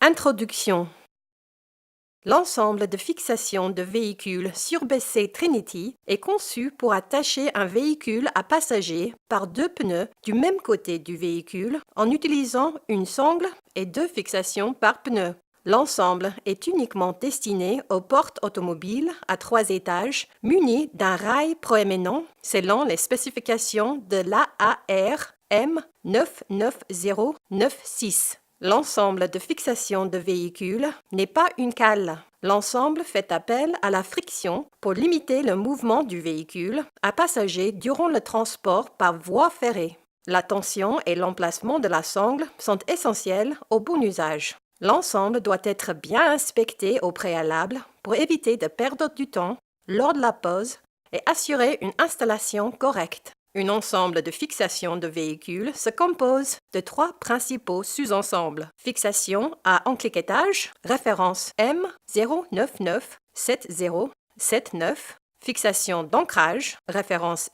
Introduction. L'ensemble de fixation de véhicules surbasé Trinity est conçu pour attacher un véhicule à passagers par deux pneus du même côté du véhicule en utilisant une sangle et deux fixations par pneu. L'ensemble est uniquement destiné aux portes automobiles à 3 étages munies d'un rail proéminent selon les spécifications de l'AAR M99096. L'ensemble de fixation de véhicules n'est pas une cale. L'ensemble fait appel à la friction pour limiter le mouvement du véhicule à passagers durant le transport par voie ferrée. La tension et l'emplacement de la sangle sont essentiels au bon usage. L'ensemble doit être bien inspecté au préalable pour éviter de perdre du temps lors de la pose et assurer une installation correcte. Un ensemble de fixation de véhicules se compose de 3 principaux sous-ensembles. Fixation à encliquetage, référence M0997079. Fixation d'ancrage, référence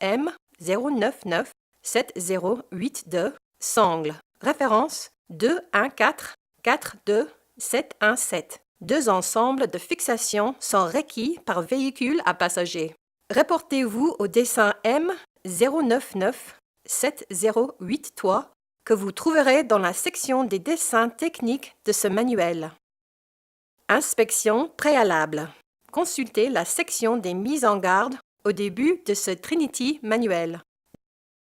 M0997082. Sangle, référence 21442717. Deux ensembles de fixation sont requis par véhicule à passagers. Reportez-vous au dessin M0997083 que vous trouverez dans la section des dessins techniques de ce manuel. Inspection préalable. Consultez la section des mises en garde au début de ce Trinity manuel.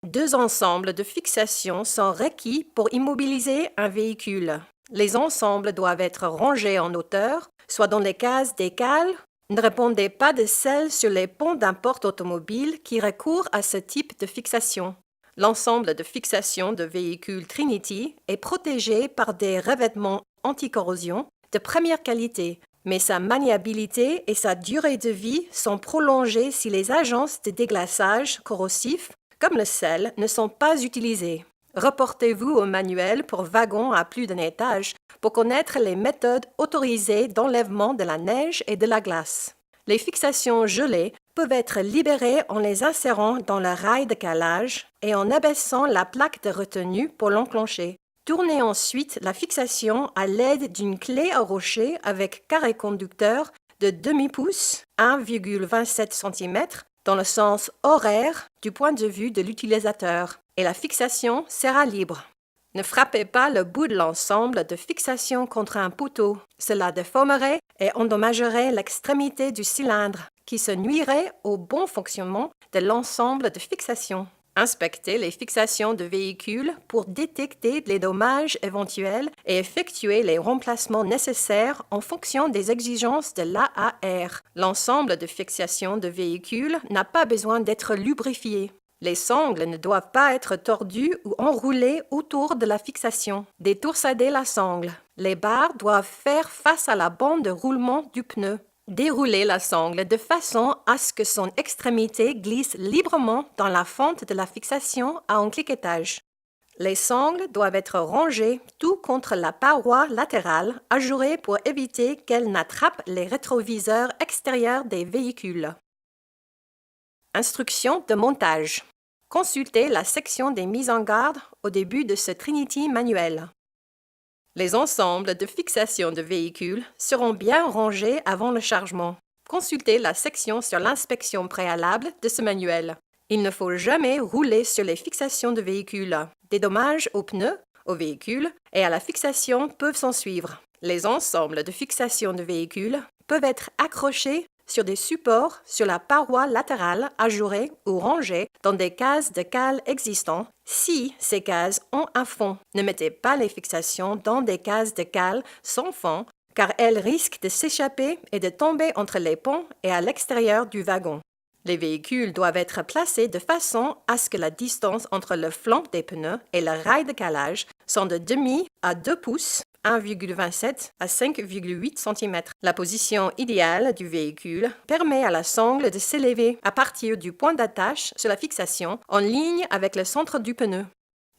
Deux ensembles de fixation sont requis pour immobiliser un véhicule. Les ensembles doivent être rangés en hauteur, soit dans les cases des cales. Ne répondez pas de celles sur les ponts d'un porte automobile qui recourent à ce type de fixation. L'ensemble de fixation de véhicules Trinity est protégé par des revêtements anti-corrosion de première qualité, mais sa maniabilité et sa durée de vie sont prolongées si les agences de déglaçage corrosif, comme le sel, ne sont pas utilisées. Reportez-vous au manuel pour wagons à plus d'un étage pour connaître les méthodes autorisées d'enlèvement de la neige et de la glace. Les fixations gelées peuvent être libérées en les insérant dans le rail de calage et en abaissant la plaque de retenue pour l'enclencher. Tournez ensuite la fixation à l'aide d'une clé à rocher avec carré conducteur de demi-pouce, 1,27 cm, dans le sens horaire du point de vue de l'utilisateur, et la fixation sera libre. Ne frappez pas le bout de l'ensemble de fixation contre un poteau. Cela déformerait et endommagerait l'extrémité du cylindre, qui se nuirait au bon fonctionnement de l'ensemble de fixation. Inspectez les fixations de véhicules pour détecter les dommages éventuels et effectuer les remplacements nécessaires en fonction des exigences de l'AAR. L'ensemble de fixation de véhicules n'a pas besoin d'être lubrifié. Les sangles ne doivent pas être tordues ou enroulées autour de la fixation. Détoursadez la sangle. Les barres doivent faire face à la bande de roulement du pneu. Déroulez la sangle de façon à ce que son extrémité glisse librement dans la fente de la fixation à encliquetage. Les sangles doivent être rangées tout contre la paroi latérale, ajourée pour éviter qu'elles n'attrapent les rétroviseurs extérieurs des véhicules. Instructions de montage. Consultez la section des mises en garde au début de ce Trinity manuel. Les ensembles de fixation de véhicules seront bien rangés avant le chargement. Consultez la section sur l'inspection préalable de ce manuel. Il ne faut jamais rouler sur les fixations de véhicules. Des dommages aux pneus, au véhicule et à la fixation peuvent s'en suivre. Les ensembles de fixation de véhicules peuvent être accrochés sur des supports sur la paroi latérale ajourée ou rangés dans des cases de cale existants si ces cases ont un fond. Ne mettez pas les fixations dans des cases de cale sans fond car elles risquent de s'échapper et de tomber entre les ponts et à l'extérieur du wagon. Les véhicules doivent être placés de façon à ce que la distance entre le flanc des pneus et le rail de calage soit de demi à 2 pouces, 1,27 à 5,8 cm. La position idéale du véhicule permet à la sangle de s'élever à partir du point d'attache sur la fixation en ligne avec le centre du pneu.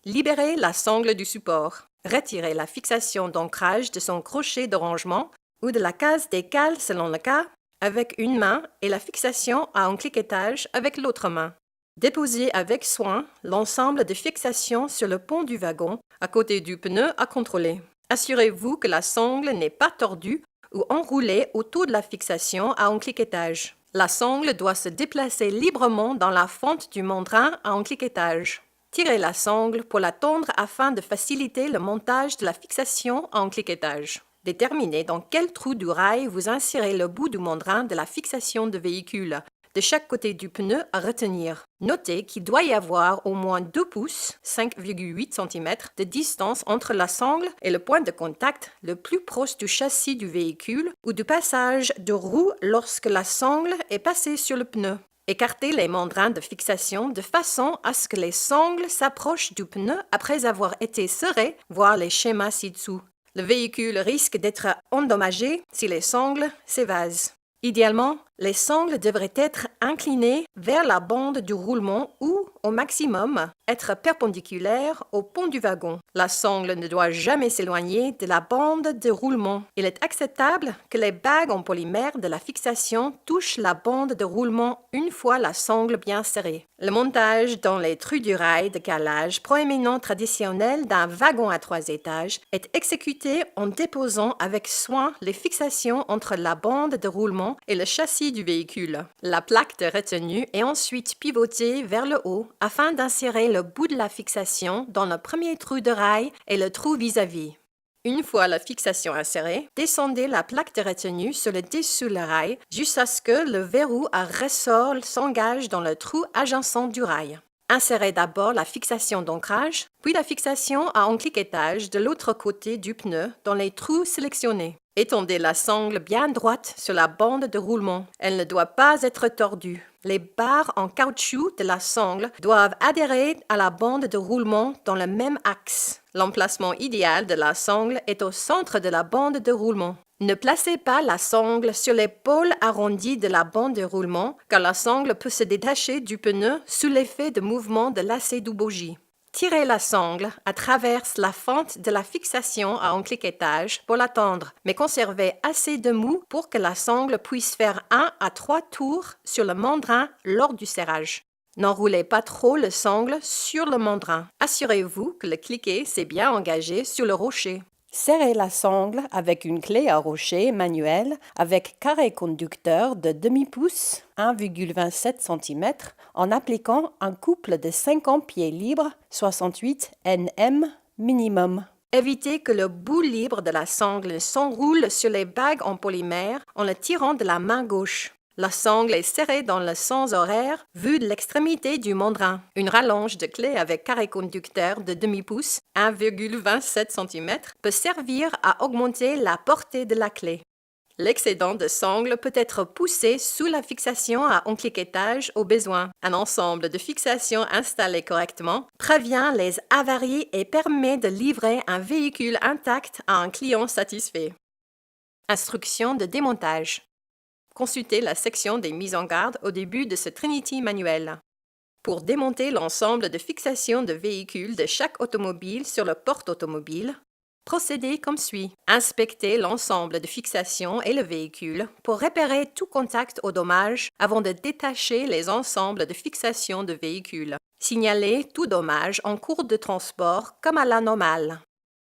Libérez la sangle du support. Retirez la fixation d'ancrage de son crochet de rangement ou de la case des cales selon le cas avec une main et la fixation à encliquetage avec l'autre main. Déposez avec soin l'ensemble de fixations sur le pont du wagon à côté du pneu à contrôler. Assurez-vous que la sangle n'est pas tordue ou enroulée autour de la fixation à encliquetage. La sangle doit se déplacer librement dans la fente du mandrin à encliquetage. Tirez la sangle pour la tondre afin de faciliter le montage de la fixation à encliquetage. Déterminez dans quel trou du rail vous insérez le bout du mandrin de la fixation de véhicule, de chaque côté du pneu à retenir. Notez qu'il doit y avoir au moins 2 pouces, 5,8 cm, de distance entre la sangle et le point de contact le plus proche du châssis du véhicule ou du passage de roue lorsque la sangle est passée sur le pneu. Écartez les mandrins de fixation de façon à ce que les sangles s'approchent du pneu après avoir été serrées, voir les schémas ci-dessous. Le véhicule risque d'être endommagé si les sangles s'évasent. Idéalement, les sangles devraient être inclinées vers la bande du roulement ou, au maximum, être perpendiculaires au pont du wagon. La sangle ne doit jamais s'éloigner de la bande de roulement. Il est acceptable que les bagues en polymère de la fixation touchent la bande de roulement une fois la sangle bien serrée. Le montage dans les trous du rail de calage proéminent traditionnel d'un wagon à 3 étages est exécuté en déposant avec soin les fixations entre la bande de roulement et le châssis du véhicule. La plaque de retenue est ensuite pivotée vers le haut afin d'insérer le bout de la fixation dans le premier trou de rail et le trou vis-à-vis. Une fois la fixation insérée, descendez la plaque de retenue sur le dessous le rail jusqu'à ce que le verrou à ressort s'engage dans le trou adjacent du rail. Insérez d'abord la fixation d'ancrage, puis la fixation à encliquetage de l'autre côté du pneu dans les trous sélectionnés. Étendez la sangle bien droite sur la bande de roulement. Elle ne doit pas être tordue. Les barres en caoutchouc de la sangle doivent adhérer à la bande de roulement dans le même axe. L'emplacement idéal de la sangle est au centre de la bande de roulement. Ne placez pas la sangle sur les pôles arrondis de la bande de roulement, car la sangle peut se détacher du pneu sous l'effet de mouvement de lacet du bogie. Tirez la sangle à travers la fente de la fixation à encliquetage pour la tendre, mais conservez assez de mou pour que la sangle puisse faire 1 à 3 tours sur le mandrin lors du serrage. N'enroulez pas trop le sangle sur le mandrin. Assurez-vous que le cliquet s'est bien engagé sur le rocher. Serrez la sangle avec une clé à rocher manuelle avec carré conducteur de demi-pouce, 1,27 cm, en appliquant un couple de 50 pieds libres, 68 Nm minimum. Évitez que le bout libre de la sangle s'enroule sur les bagues en polymère en le tirant de la main gauche. La sangle est serrée dans le sens horaire vu de l'extrémité du mandrin. Une rallonge de clé avec carré conducteur de demi-pouce, 1,27 cm, peut servir à augmenter la portée de la clé. L'excédent de sangle peut être poussé sous la fixation à encliquetage au besoin. Un ensemble de fixations installées correctement prévient les avaries et permet de livrer un véhicule intact à un client satisfait. Instruction de démontage. Consultez la section des mises en garde au début de ce Trinity manuel. Pour démonter l'ensemble de fixation de véhicules de chaque automobile sur le porte-automobile, procédez comme suit. Inspectez l'ensemble de fixations et le véhicule pour repérer tout contact au dommage avant de détacher les ensembles de fixation de véhicules. Signalez tout dommage en cours de transport comme à la normale.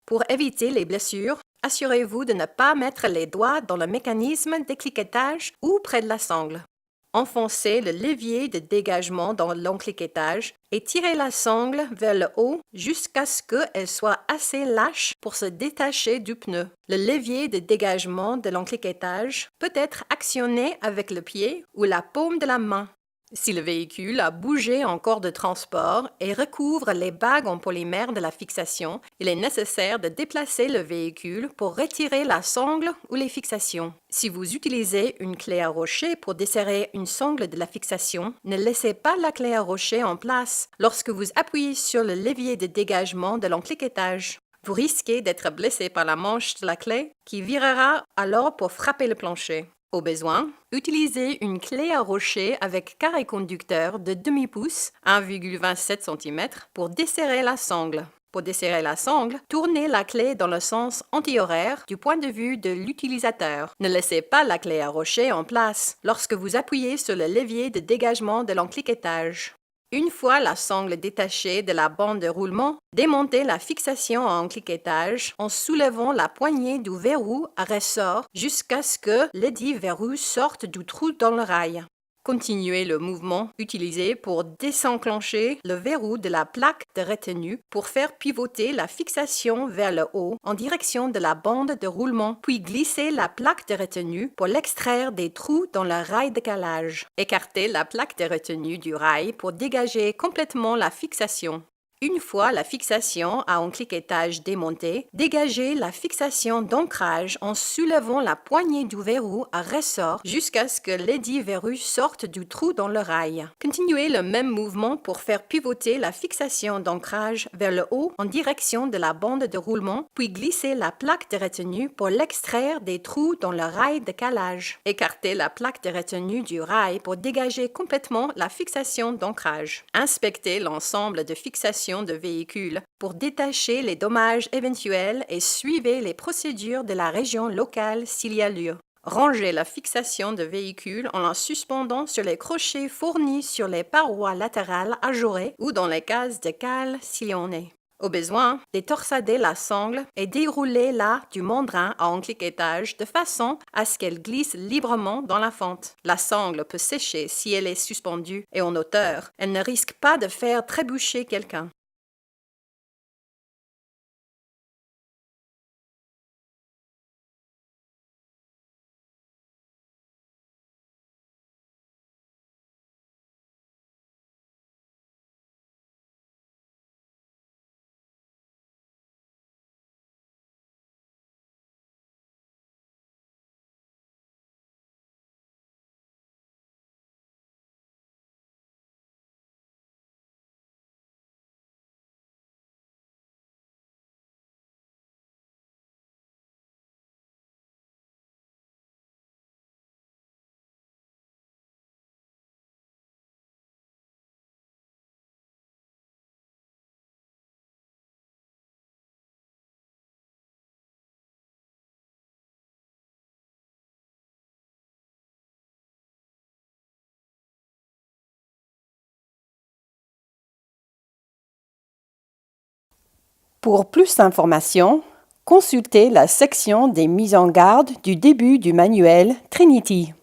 Pour éviter les blessures, assurez-vous de ne pas mettre les doigts dans le mécanisme d'écliquetage ou près de la sangle. Enfoncez le levier de dégagement dans l'encliquetage et tirez la sangle vers le haut jusqu'à ce qu'elle soit assez lâche pour se détacher du pneu. Le levier de dégagement de l'encliquetage peut être actionné avec le pied ou la paume de la main. Si le véhicule a bougé en cours de transport et recouvre les bagues en polymère de la fixation, il est nécessaire de déplacer le véhicule pour retirer la sangle ou les fixations. Si vous utilisez une clé à rocher pour desserrer une sangle de la fixation, ne laissez pas la clé à rocher en place lorsque vous appuyez sur le levier de dégagement de l'encliquetage. Vous risquez d'être blessé par la manche de la clé qui virera alors pour frapper le plancher. Au besoin, utilisez une clé à rocher avec carré conducteur de demi-pouce, 1,27 cm, pour desserrer la sangle. Pour desserrer la sangle, tournez la clé dans le sens anti-horaire du point de vue de l'utilisateur. Ne laissez pas la clé à rocher en place lorsque vous appuyez sur le levier de dégagement de l'encliquetage. Une fois la sangle détachée de la bande de roulement, démontez la fixation en cliquetage en soulevant la poignée du verrou à ressort jusqu'à ce que ledit verrou sorte du trou dans le rail. Continuez le mouvement utilisé pour désenclencher le verrou de la plaque de retenue pour faire pivoter la fixation vers le haut en direction de la bande de roulement, puis glissez la plaque de retenue pour l'extraire des trous dans le rail de calage. Écartez la plaque de retenue du rail pour dégager complètement la fixation. Une fois la fixation à un cliquetage démontée, dégagez la fixation d'ancrage en soulevant la poignée du verrou à ressort jusqu'à ce que ledit verrou sorte du trou dans le rail. Continuez le même mouvement pour faire pivoter la fixation d'ancrage vers le haut en direction de la bande de roulement, puis glissez la plaque de retenue pour l'extraire des trous dans le rail de calage. Écartez la plaque de retenue du rail pour dégager complètement la fixation d'ancrage. Inspectez l'ensemble de fixations de véhicules pour détacher les dommages éventuels et suivez les procédures de la région locale s'il y a lieu. Rangez la fixation de véhicule en la suspendant sur les crochets fournis sur les parois latérales ajourées ou dans les cases de cale s'il y en est. Au besoin, détorsadez la sangle et déroulez-la du mandrin à un cliquetage de façon à ce qu'elle glisse librement dans la fente. La sangle peut sécher si elle est suspendue et en hauteur. Elle ne risque pas de faire trébucher quelqu'un. Pour plus d'informations, consultez la section des mises en garde du début du manuel Trinity.